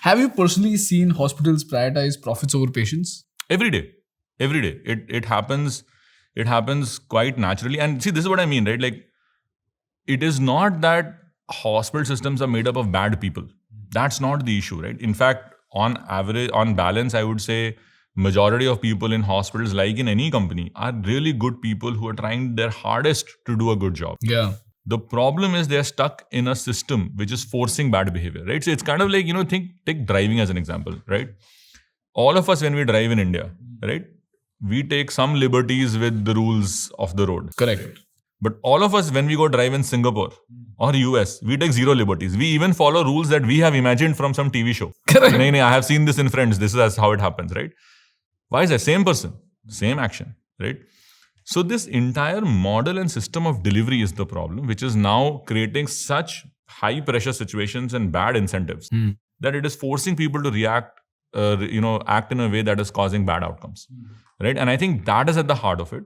Have you personally seen hospitals prioritize profits over patients? Every day. It happens quite naturally. And see, this is what I mean, right? Like, it is not that hospital systems are made up of bad people. That's not the issue, right? In fact, on balance, I would say majority of people in hospitals, like in any company, are really good people who are trying their hardest to do a good job. Yeah. The problem is they're stuck in a system which is forcing bad behavior, right? So it's kind of like, take driving as an example, right? All of us, when we drive in India, right, we take some liberties with the rules of the road. Correct. But all of us, when we go drive in Singapore or US, we take zero liberties. We even follow rules that we have imagined from some TV show. Correct. I have seen this in Friends. This is how it happens, right? Why is that? Same person, same action, right? So this entire model and system of delivery is the problem, which is now creating such high pressure situations and bad incentives that it is forcing people to react, act in a way that is causing bad outcomes, right? And I think that is at the heart of it.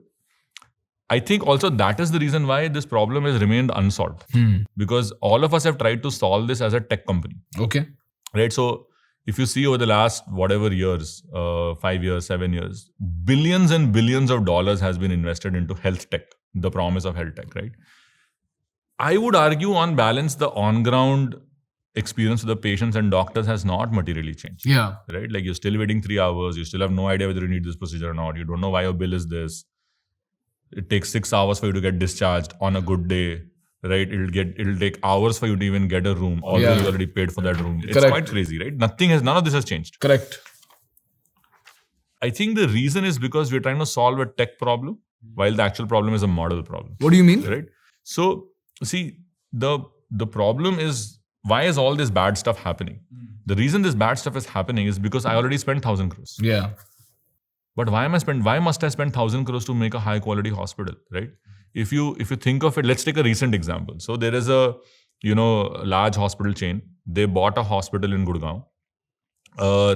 I think also that is the reason why this problem has remained unsolved, because all of us have tried to solve this as a tech company. Okay. Right. So if you see over the last whatever years, 5 years, 7 years, billions and billions of dollars has been invested into health tech, the promise of health tech, right? I would argue on balance, the on-ground experience of the patients and doctors has not materially changed. Yeah. Right? Like, you're still waiting 3 hours. You still have no idea whether you need this procedure or not. You don't know why your bill is this. It takes 6 hours for you to get discharged on a good day. Right, it'll take hours for you to even get a room, although you already paid for that room. It's Correct. quite crazy, right? None of this has changed. Correct. I think the reason is because we're trying to solve a tech problem, while the actual problem is a model problem. What do you mean? Right? So, see, the problem is, why is all this bad stuff happening? The reason this bad stuff is happening is because I already spent 1,000 crores. Yeah. But why must I spend 1,000 crores to make a high quality hospital, right? If you think of it, let's take a recent example. So there is a large hospital chain. They bought a hospital in Gurgaon.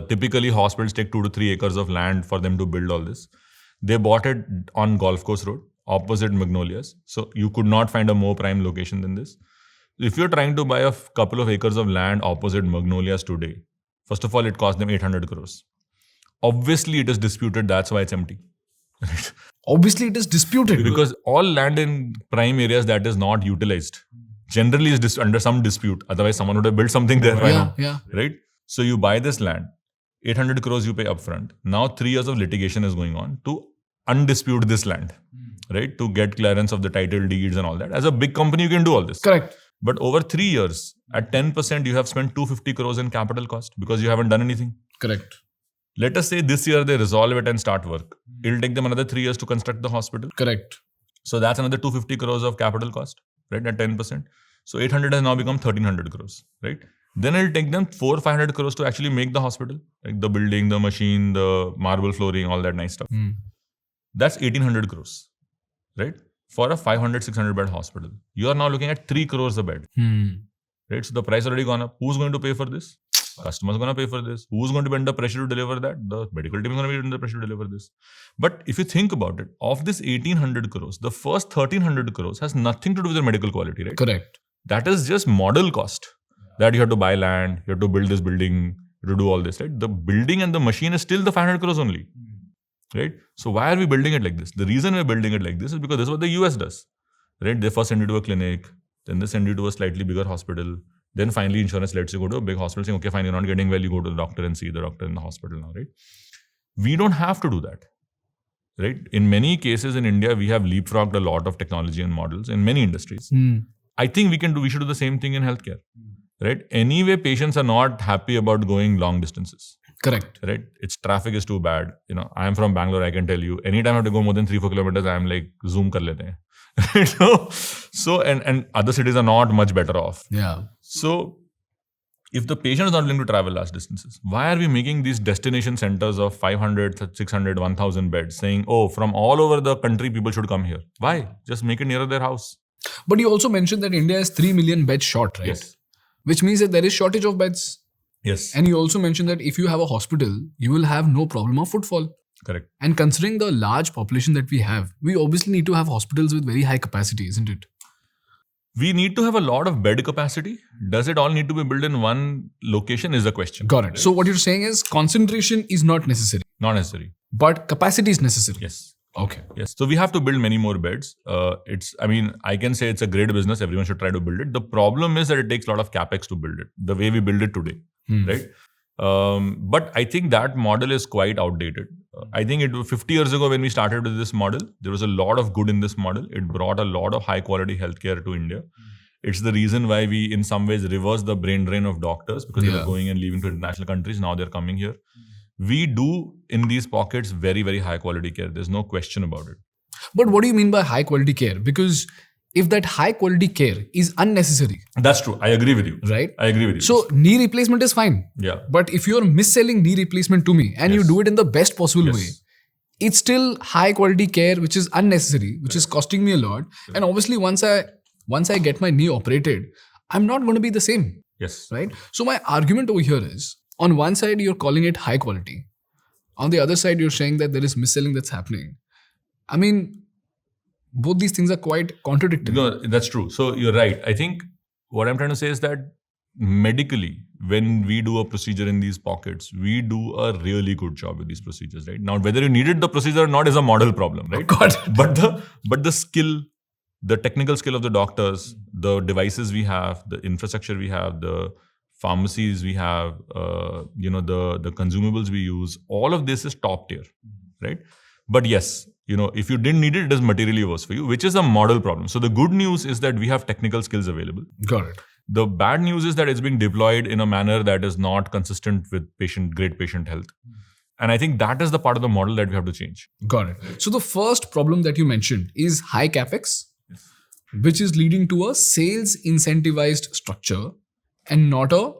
Typically, hospitals take 2 to 3 acres of land for them to build all this. They bought it on Golf Course Road, opposite Magnolias. So you could not find a more prime location than this. If you're trying to buy a couple of acres of land opposite Magnolias today, first of all, it cost them 800 crores. Obviously, it is disputed. That's why it's empty. Obviously, it is disputed. Because all land in prime areas that is not utilized generally is under some dispute. Otherwise, someone would have built something there. Yeah. Right? So you buy this land, 800 crores you pay upfront. Now 3 years of litigation is going on to undispute this land, right? To get clearance of the title deeds and all that. As a big company, you can do all this. Correct. But over 3 years, at 10%, you have spent 250 crores in capital cost because you haven't done anything. Correct. Let us say this year they resolve it and start work. It'll take them another 3 years to construct the hospital. Correct. So that's another 250 crores of capital cost, right? At 10%. So 800 has now become 1,300 crores, right? Then it'll take them 400-500 crores to actually make the hospital, like the building, the machine, the marble flooring, all that nice stuff. That's 1,800 crores, right? For a 500-600 bed hospital. You are now looking at 3 crores a bed, right? So the price already gone up. Who's going to pay for this? Customers are going to pay for this. Who's going to be under pressure to deliver that? The medical team is going to be under pressure to deliver this. But if you think about it, of this 1,800 crores, the first 1,300 crores has nothing to do with the medical quality, right? Correct. That is just model cost. That you have to buy land, you have to build this building, you have to do all this, right? The building and the machine is still the 500 crores only, right? So why are we building it like this? The reason we're building it like this is because this is what the US does, right? They first send you to a clinic, then they send you to a slightly bigger hospital. Then finally, insurance lets you go to a big hospital saying, okay, fine, you're not getting well, you go to the doctor and see the doctor in the hospital now, right? We don't have to do that, right? In many cases in India, we have leapfrogged a lot of technology and models in many industries. I think we should do the same thing in healthcare, right? Anyway, patients are not happy about going long distances. Correct. Right? Traffic is too bad. I am from Bangalore, I can tell you, anytime I have to go more than 3-4 kilometers, I am like, zoom kar lete hain. So and other cities are not much better off. Yeah. So if the patient is not willing to travel large distances, why are we making these destination centers of 500, 600, 1,000 beds saying, oh, from all over the country, people should come here? Why? Just make it nearer their house. But you also mentioned that India is 3 million beds short, right? Yes. Which means that there is shortage of beds. Yes. And you also mentioned that if you have a hospital, you will have no problem of footfall. Correct. And considering the large population that we have, we obviously need to have hospitals with very high capacity, isn't it? We need to have a lot of bed capacity. Does it all need to be built in one location is the question. Got it. So what you're saying is concentration is not necessary, Not necessary. but capacity is necessary. Yes. Okay. Yes. So we have to build many more beds. I can say it's a great business. Everyone should try to build it. The problem is that it takes a lot of capex to build it, the way we build it today, right? But I think that model is quite outdated. I think 50 years ago when we started with this model, there was a lot of good in this model. It brought a lot of high quality healthcare to India. It's the reason why we in some ways reversed the brain drain of doctors because they were going and leaving to international countries. Now they're coming here. We do in these pockets very, very high quality care. There's no question about it. But what do you mean by high quality care? Because if that high quality care is unnecessary. That's true. I agree with you. Right? I agree with you. So knee replacement is fine. Yeah. But if you're mis-selling knee replacement to me and you do it in the best possible way, it's still high quality care which is unnecessary, which is costing me a lot. And obviously once I get my knee operated, I'm not going to be the same. Yes. Right? So my argument over here is, on one side you're calling it high quality. On the other side, you're saying that there is mis-selling that's happening. I mean, both these things are quite contradictory. No, that's true. So you're right. I think what I'm trying to say is that medically, when we do a procedure in these pockets, we do a really good job with these procedures, right? Now, whether you needed the procedure or not is a model problem, right? Got it. But the skill, the technical skill of the doctors, the devices we have, the infrastructure we have, the pharmacies we have, the consumables we use, all of this is top tier, right? But yes, if you didn't need it, it is materially worse for you, which is a model problem. So the good news is that we have technical skills available. Got it. The bad news is that it's being deployed in a manner that is not consistent with great patient health. And I think that is the part of the model that we have to change. Got it. So the first problem that you mentioned is high capex, which is leading to a sales incentivized structure and not a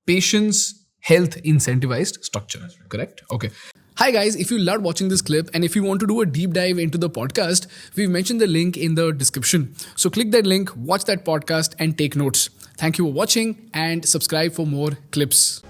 patient's health incentivized structure. Correct? Okay. Hi guys, if you loved watching this clip and if you want to do a deep dive into the podcast, we've mentioned the link in the description. So click that link, watch that podcast and take notes. Thank you for watching and subscribe for more clips.